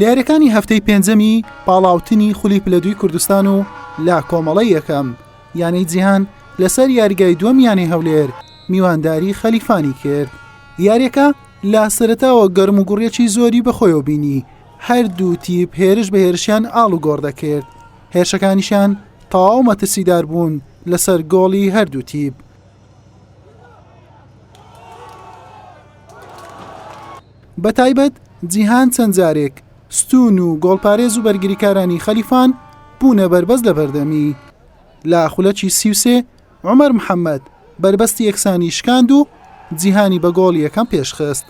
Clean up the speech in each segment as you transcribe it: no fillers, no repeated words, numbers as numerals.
لیارەکانی هەفتەی پێنجەمی پاڵاوتنی خولی پلە2 کوردستان و لا کۆمەڵی یەکەم یانەی جیهان لەسەر یاریگای دووەمیانی هەولێر میوانداری خەلیفانی کرد. یاریەکە لا سەرەتاوە گەرم و گوڕێکی زۆری بەخۆیەوە بینی، هەردوو تیپ هێرش بە هێرشیان ئاڵ و گۆڕ دەکرد، هێرشەکانیشان تەواو مەترسیدار بوون لەسەر گۆڵی هەردوو تیپ. بەتایبەت جیهان چەند جارێک ستون و گۆڵپارێز و بەرگریکارانی خەلیفان بوونە بەربەست لە بەردەمی. لا خولەکی 33 عومەر محەممەد بربەستی یەکسانی شکاند و جیهانی بە گۆڵ یەکەم پێشخست.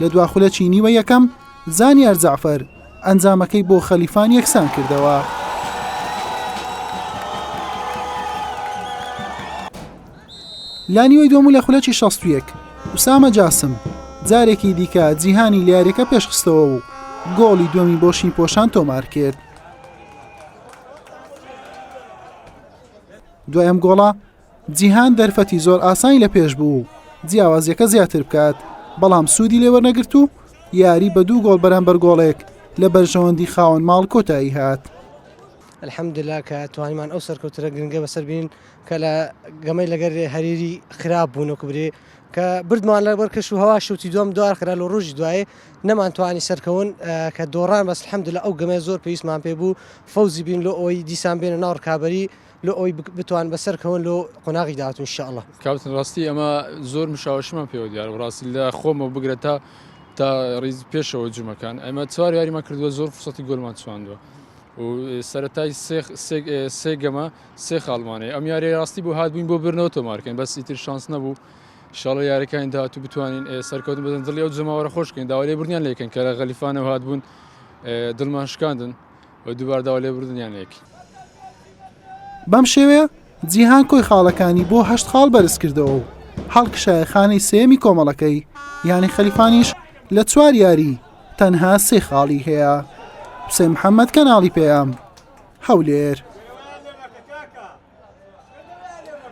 لە دوا خولەکی نیوە یەکەم زانیار جعفەر ئەنجامەکەی بۆ خەلیفان یەکسان کردەوە. لا نیوەی دووەم و لە خولەکی 61 ئوسامە جاسم جارێکی دیکە جیهانی لیارەکە پێشخستەوە و گۆڵی دووەمی بۆ شین پۆشان تۆمار کرد. دوایەم گۆڵە جیهان دەرفەتی زۆر ئاسانی لە پێش بوو جیاوازیەکە زیاتر بکات، بەڵام سوودی لێوەرنەگرت و یاری بە 2 گۆڵ بەرامبەر گۆڵێک لە بەرژەوەندی خاوەن ماڵ کۆتایی هات. الحەمدلله کە توانیمان ئەو سەرکەوتنە گرنگە بەسەر بین کە لە گەمەی لەگەر هەریری خراپ بوون و کوبرێ کە بردمان لەبەر کەش و هەوا شوتی دوم دوار خرا لە ڕۆژی دوایێ نەمانتوانی سەرکەون کە دۆڕان بەس الحەمدلله ئەو گەمەی زۆر پێویستمان پێ بوو فەوزی بین لە ئەوی دیسان بێنە ناو ڕکابەری لە ئەوی بتوان بەسەرکەون لە قۆناغی داهاتوو ئینشاءالله. کابتن ڕاستی ئەمە زۆر مشاوەشمان پێوە دیارە ڕاستی لە خۆمەوە بگرێت تا ڕیز پێشەوە جومەکان ئەمە چوار یاریمان کردووە زۆر فرسەتی گۆلمان چواندووە و سەرەتای سێ گەمە سێ خاڵمانەیە ئەم یاری ڕاستی بۆ هاتبووین بۆ برنەوە تۆمارکەین بەس ئیتر شانس نەبوو. ئینشاڵڵا یاریەکانی داهاتوو بتوانین سەرکەوتن بدەن دڵی ئەو جەماوەرە خۆشکەین داوا لێبوردنیان لێکەن کە لە خەلیفانەوە هاتبوون دڵمان شکاندن و دووبار داوا لێبوردنیان لێکی. بەم شێوەیە جیهان کۆی خاڵەکانی بۆ 8 خاڵ بەرز کردەوە و هەڵکشایە خانەی سێمی کۆمەڵەکەی یانی خەلیفانیش لە 4 یاری تەنها 3 خاڵی هەیە. حوسێن محەممەد کەناڵی پێیام هەولێر.